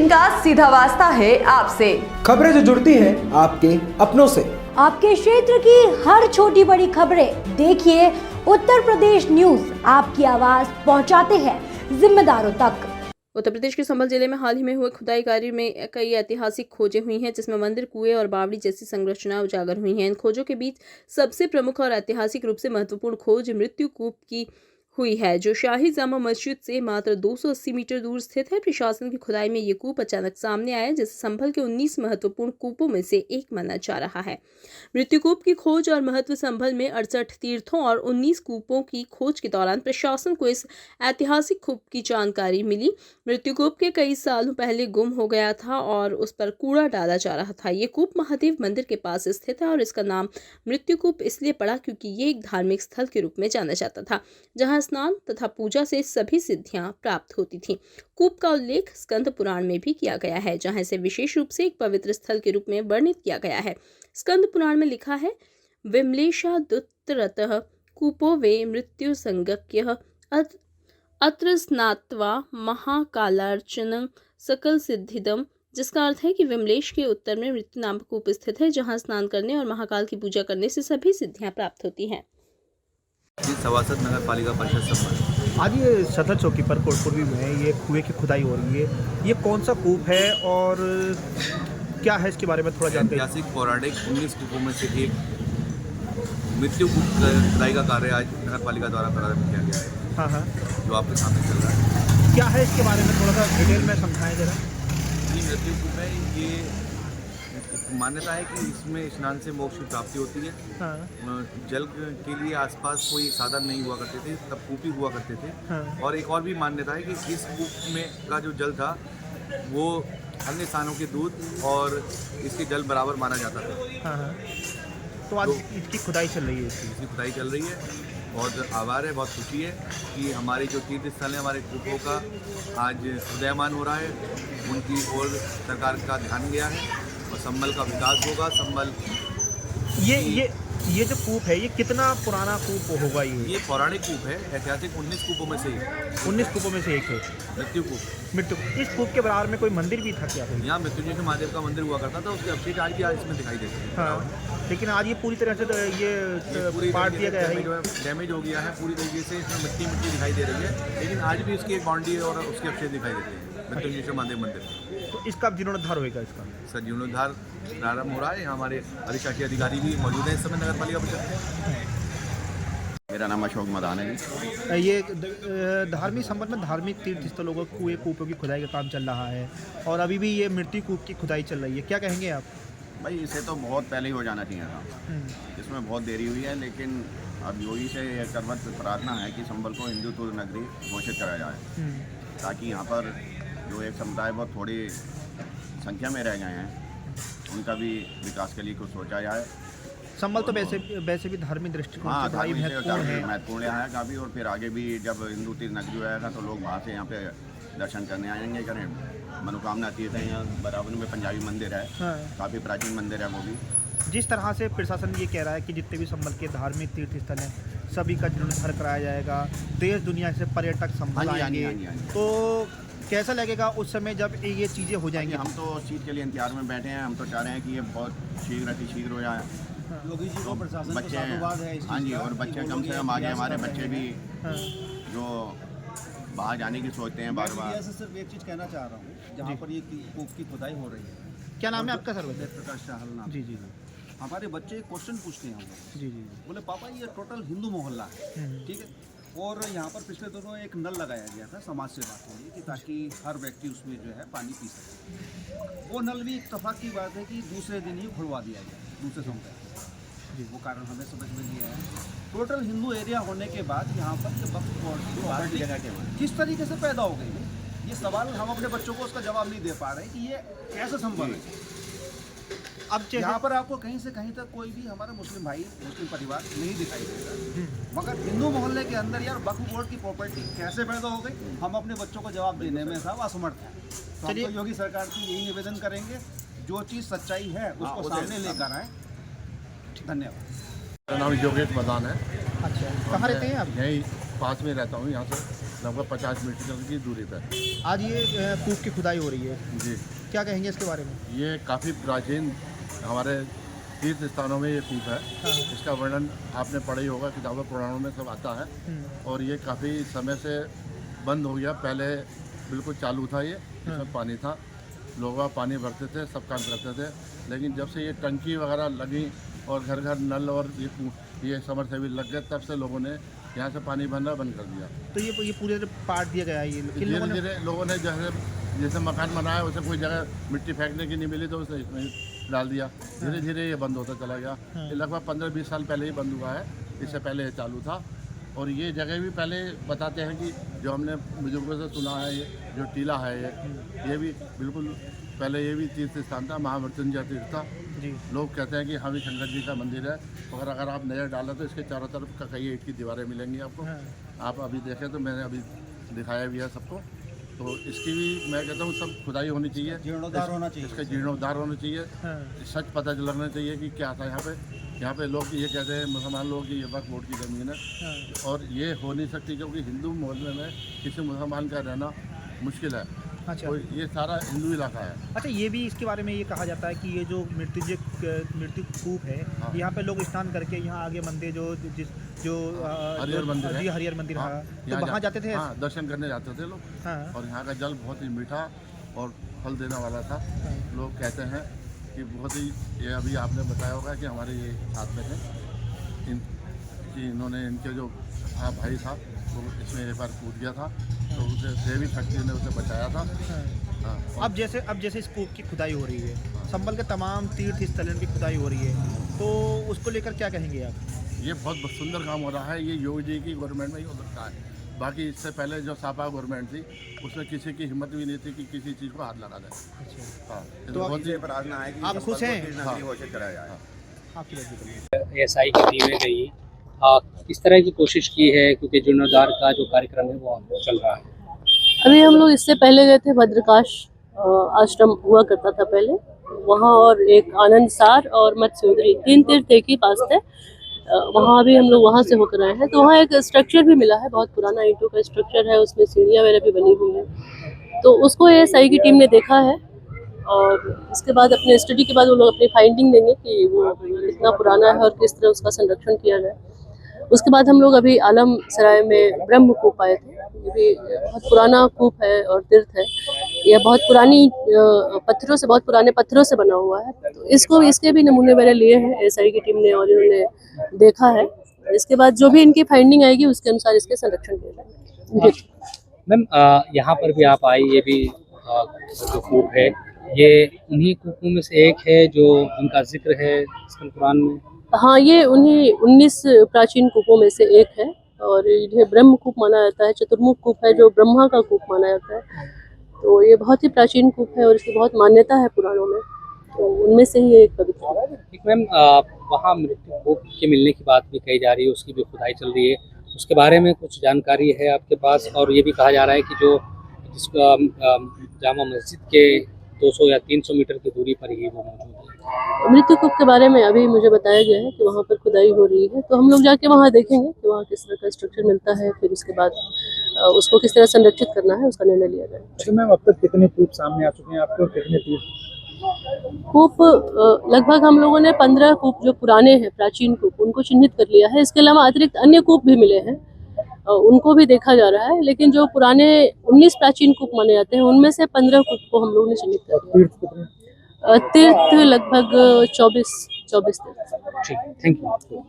जिनका सीधा वास्ता है आपसे। खबरें जो जुड़ती है आपके अपनों से। आपके क्षेत्र की हर छोटी बड़ी खबरें देखिए उत्तर प्रदेश न्यूज आपकी आवाज पहुंचाते हैं जिम्मेदारों तक। उत्तर प्रदेश के संभल जिले में हाल ही में हुए खुदाई कार्य में कई ऐतिहासिक खोजें हुई हैं, जिसमें मंदिर, कुएं और बावड़ी जैसी संरचनाएं उजागर हुई हैं। इन खोजों के बीच सबसे प्रमुख और ऐतिहासिक रूप से महत्वपूर्ण खोज मृत्यु कूप की हुई है, जो शाही जामा मस्जिद से मात्र 280 मीटर दूर स्थित है। प्रशासन की खुदाई में ये कूप अचानक सामने आया, जिसे संभल के 19 महत्वपूर्ण कूपों में से एक माना जा रहा है। मृत्यु कूप की खोज और महत्व संभल में 68 तीर्थों और 19 कूपों की खोज के दौरान प्रशासन को इस ऐतिहासिक कूप की जानकारी मिली। मृत्यु कूप के कई सालों पहले गुम हो गया था और उस पर कूड़ा डाला जा रहा था। ये कूप महादेव मंदिर के पास स्थित है और इसका नाम मृत्यु कूप इसलिए पड़ा क्योंकि ये एक धार्मिक स्थल के रूप में जाना जाता था, जहां स्नान तथा पूजा से सभी सिद्धियां प्राप्त होती थीं। कूप का उल्लेख स्कंद पुराण में भी किया गया है, जहां इसे विशेष रूप से एक पवित्र स्थल के रूप में वर्णित किया गया है। स्कंद पुराण में लिखा है, विमलेशादुत्तरतः कूपो वे मृत्यु संज्ञक्यः अत्र स्नात्वा महाकालार्चनं सकल सिद्धिदम, जिसका अर्थ है कि विमलेश के उत्तर में मृत्यु नामक कूप स्थित है, जहां स्नान करने और महाकाल की पूजा करने से सभी सिद्धियां प्राप्त होती हैं। सभासद नगर पालिका परिषद संभल। आज ये सदर चौकी पर कोटपुरवी में ये कुएं की खुदाई हो रही है, ये कौन सा कूप है और क्या है, इसके बारे में थोड़ा जानते हैं। ऐतिहासिक पौराणिक 19 कूपों में से एक मृत्यु कूप खुदाई का कार्य आज नगर पालिका द्वारा प्रारंभ किया गया है। हाँ, जो आपके सामने चल रहा है। क्या है इसके बारे में थोड़ा सा डिटेल में समझाएं जरा। ये मृत्यु कूप है, ये मान्यता है कि इसमें स्नान से मोक्ष की प्राप्ति होती है। हाँ। जल के लिए आसपास कोई साधन नहीं हुआ करते थे, तब कूप ही हुआ करते थे। हाँ। और एक और भी मान्यता है कि इस कूप में का जो जल था वो अन्य स्थानों के दूध और इसके जल बराबर माना जाता था। हाँ। तो आज इसकी खुदाई चल रही है। इसकी खुदाई चल रही है। बहुत आभार है, बहुत खुशी है कि हमारी जो तीर्थ स्थल है, हमारे कूपों का आज उदयमान हो रहा है। उनकी ओर सरकार का ध्यान गया है और संभल का विकास होगा। संभल ये जो कूप है, ये कितना पुराना कूप होगा? ये पौराणिक कूप है, ऐतिहासिक 19 कूपों में से 19 कूपों में से एक है मृत्यु कूप। इस कूप के बराबर में कोई मंदिर भी था क्या? यहाँ मृत्युंजय के महादेव का मंदिर हुआ करता था, उसके अवशेष आज भी आज इसमें दिखाई देते हैं। हाँ, लेकिन आज ये पूरी तरह से ये पार्ट दिया गया है, डैमेज हो गया है पूरी तरीके से। इसमें मिट्टी दिखाई दे रही है, लेकिन आज भी उसकी एक बाउंड्री और उसके अवशेष दिखाई देते हैं मृत्युंजय महादेव मंदिर। तो इसका जीर्णोद्धार होगा? इसका सर जीर्णोद्धार प्रारंभ हो रहा है। हमारे अधिशासी अधिकारी भी मौजूद हैं इस समय नगर पालिका परिषद। मेरा नाम अशोक मदान है। ये धार्मिक संबंध में धार्मिक तीर्थ स्थलों को कुएं कूपों की खुदाई का काम चल रहा है और अभी भी ये मृत्यु कूप की खुदाई चल रही है, क्या कहेंगे आप? भाई इसे तो बहुत पहले ही हो जाना चाहिए था, इसमें बहुत देरी हुई है। लेकिन अब योगी से यह करवत प्रार्थना है कि संभल को हिंदुत्व नगरी घोषित कराया जाए, ताकि यहाँ पर जो एक समुदाय बहुत थोड़ी संख्या में रह गए हैं, उनका भी विकास के लिए कुछ सोचा जाए। संभल तो वैसे भी धार्मिक दृष्टिकोण से बड़ा महत्वपूर्ण है काफ़ी। और फिर आगे भी जब हिंदू तीर्थ नगरी आएगा तो लोग वहाँ से यहाँ पे दर्शन करने आएंगे, करें मनोकामना तीर्थ है। यहाँ बराबर में पंजाबी मंदिर है। हाँ। काफ़ी प्राचीन मंदिर है वो भी। जिस तरह से प्रशासन ये कह रहा है कि जितने भी संभल के धार्मिक तीर्थ स्थल हैं सभी का जीर्णोद्धार कराया जाएगा, देश दुनिया से पर्यटक संभल आएंगे, तो कैसा लगेगा उस समय जब ये चीज़ें हो जाएंगी? हम तो उस चीज़ के लिए इंतजार में बैठे हैं। हम तो चाह रहे हैं कि ये बहुत शीघ्र हो जाए। योगी जी को प्रशासन बच्चे हैं, हाँ जी, और बच्चे कम से कम आगे हमारे बच्चे भी जो बाहर जाने की सोचते हैं बार बार। सिर्फ एक चीज़ कहना चाह रहा हूँ, जहाँ पर ये कूप की खुदाई हो रही है। क्या नाम है आपका सर? प्रकाश चाहल नाम। जी। हमारे बच्चे क्वेश्चन पूछते हैं हमको। जी। बोले पापा ये टोटल हिंदू मोहल्ला है, ठीक है, और यहाँ पर पिछले दिनों एक नल लगाया गया था समाज से बात हो रही कि ताकि हर व्यक्ति उसमें जो है पानी पी सके। वो नल भी इत्तेफाक की बात है कि दूसरे दिन ही खुलवा दिया गया, दूसरे समुदाय जी। वो कारण हमें समझ में नहीं आया। टोटल हिंदू एरिया होने के बाद यहाँ पर किस तरीके से पैदा हो गई, ये सवाल हम अपने बच्चों को उसका जवाब नहीं दे पा रहे कि ये कैसे संभव है। अब यहाँ पर आपको कहीं से कहीं तक कोई भी हमारा मुस्लिम भाई, मुस्लिम परिवार नहीं दिखाई देगा, मगर हिंदू मोहल्ले के अंदर यार वक्फ बोर्ड की प्रॉपर्टी कैसे पैदा हो गई, हम अपने बच्चों को जवाब देने में साहब असमर्थ हैं। तो हम तो योगी सरकार से यही निवेदन करेंगे, जो चीज़ सच्चाई है उसको सामने लेकर आए। धन्यवाद। मेरा नाम योगेश मदान है। अच्छा, कहाँ रहते हैं आप? यहीं पास में रहता हूँ यहाँ से। लगभग 50 मीटर की दूरी पर। आज ये कूप की खुदाई हो रही है, जी, क्या कहेंगे इसके बारे में? ये काफ़ी प्राचीन हमारे तीर्थ स्थानों में ये कूप है। हाँ। इसका वर्णन आपने पढ़ा ही होगा, किताबों पुराणों में सब आता है। और ये काफ़ी समय से बंद हो गया। पहले बिल्कुल चालू था, ये इसमें पानी था, लोग वहाँ पानी भरते थे, सब काम करते थे। लेकिन जब से ये टंकी वगैरह लगी और घर घर नल और ये समरसेबल लग गए, तब से लोगों ने यहाँ से पानी भरना बंद कर दिया। तो ये पूरे पार्ट दिया गया है, ये किन लोगों ने? धीरे लोगों ने जैसे मकान बनाया, उसे कोई जगह मिट्टी फेंकने की नहीं मिली तो उसे इसमें डाल दिया। धीरे धीरे ये बंद होता चला गया। ये लगभग 15-20 साल पहले ही बंद हुआ है, इससे पहले ये चालू था। और ये जगह भी पहले बताते हैं कि जो हमने बुजुर्गों से सुना है, ये जो टीला है ये भी बिल्कुल पहले ये भी तीर्थ स्थान था, महामृत्युंजय तीर्थ था। जी। लोग कहते हैं कि हाँ भी शंकर जी का मंदिर है। और अगर आप नज़र डालें तो इसके चारों तरफ का कई ईंट की दीवारें मिलेंगी आपको। आप अभी देखें तो मैंने अभी दिखाया भी है सबको। तो इसकी भी मैं कहता हूँ सब खुदाई होनी चाहिए, जीर्णोद्धार होना चाहिए, इसका जीर्णोद्धार होना चाहिए। सच पता लगना चाहिए कि क्या था यहाँ पे लोग ये कहते हैं मुसलमान लोग कि ये वक्फ बोर्ड की ज़मीन है, और ये हो नहीं सकती क्योंकि हिंदू मोहल्ले में किसी मुसलमान का रहना मुश्किल है। अच्छा। तो ये सारा हिंदू इलाका है। अच्छा, ये भी इसके बारे में ये कहा जाता है कि ये जो मृत्यु कूप है, हाँ। यहाँ पे लोग स्नान करके यहाँ आगे मंदिर जो हरिहर मंदिर है। जी, हरिहर मंदिर हाँ, है, तो यहाँ वहाँ जाते थे। हाँ, दर्शन करने जाते थे लोग। हाँ। और यहाँ का जल बहुत ही मीठा और फल देने वाला था। लोग कहते हैं कि बहुत ही, ये अभी आपने बताया होगा कि हमारे ये साथ में थे कि इन्होंने, इनके जो भाई था वो इसमें एक बार कूद गया था, तो उसे देवी शक्ति ने उसे बचाया था। हाँ। अब जैसे इस कूप की खुदाई हो रही है, संभल के तमाम तीर्थ स्थलों की खुदाई हो रही है, तो उसको लेकर क्या कहेंगे आप? ये बहुत सुंदर काम हो रहा है। ये योगी जी की गवर्नमेंट में ही हो सकता है। बाकी इससे पहले जो सापा गवर्नमेंट थी, उसमें किसी की हिम्मत भी नहीं थी कि किसी चीज़ को हाथ लगा दे। हाँ, तो बहुत ही प्रार्थना है कि आप खुश हैं? संबल को तीर्थ नगरी घोषित कराया जाए। आपकी बात बताइए। एसआई की टीमें गई, किस तरह की कोशिश की है, क्योंकि जीर्णोद्धार का जो कार्यक्रम है वो चल रहा है। अभी हम लोग इससे पहले गए थे भद्रकाश आश्रम हुआ करता था पहले, वहाँ, और एक आनंद सार और मत्स्योदरी, 3 तीर्थ एक ही पास थे। वहाँ भी हम लोग वहाँ से होकर आए हैं। तो वहाँ एक स्ट्रक्चर भी मिला है, बहुत पुराना ईंटों का स्ट्रक्चर है, उसमें सीढ़ियाँ वगैरह भी बनी हुई हैं। तो उसको एएसआई की टीम ने देखा है, और इसके बाद अपने स्टडी के बाद वो लोग अपनी फाइंडिंग देंगे कि वो कितना पुराना है और किस तरह उसका संरक्षण किया जाए। उसके बाद हम लोग अभी आलम सराय में ब्रह्म कूप आए थे। ये भी बहुत पुराना कूप है और तीर्थ है। यह बहुत पुरानी बहुत पुराने पत्थरों से बना हुआ है। तो इसके भी नमूने मैंने लिए हैं एसआई की टीम ने, और इन्होंने देखा है। इसके बाद जो भी इनकी फाइंडिंग आएगी उसके अनुसार इसके संरक्षण किया जाएगा। मैम, यहाँ पर भी आप आई, ये भी जो कूप है, ये उन्हीं कूपों में से एक है जो उनका जिक्र है कुरान में। हाँ, ये उन्हीं 19 प्राचीन कूपों में से एक है, और इन्हें ब्रह्म कूप माना जाता है। चतुर्मुख कूप है जो ब्रह्मा का कूप माना जाता है। तो ये बहुत ही प्राचीन कूप है और इसकी बहुत मान्यता है पुराणों में। तो उनमें से ही एक पवित्र है। मैम, वहाँ मृत्यु कूप के मिलने की बात भी कही जा रही है, उसकी भी खुदाई चल रही है, उसके बारे में कुछ जानकारी है आपके पास? और ये भी कहा जा रहा है कि जो जिसका जामा मस्जिद के 200 या 300 मीटर की दूरी पर ही वो मौजूद है। मृत्यु कूप के बारे में अभी मुझे बताया गया है कि वहाँ पर खुदाई हो रही है। तो हम लोग जाके वहाँ देखेंगे कि वहाँ किस तरह का स्ट्रक्चर मिलता है, फिर उसके बाद उसको किस तरह संरक्षित करना है उसका निर्णय लिया जाए। अच्छा मैम, अब तक कितने कूप सामने आ चुके हैं आपके, और कितने तीर्थ? कूप लगभग हम लोगों ने 15 कूप जो पुराने हैं, प्राचीन कूप, उनको चिन्हित कर लिया है। इसके अलावा अतिरिक्त अन्य कूप भी मिले हैं, उनको भी देखा जा रहा है। लेकिन जो पुराने 19 प्राचीन कूप माने जाते हैं, उनमें से 15 कूप को हम लोगों ने चिन्हित कर लिया। तीर्थ लगभग 24 तीर्थ। ठीक, थैंक यू।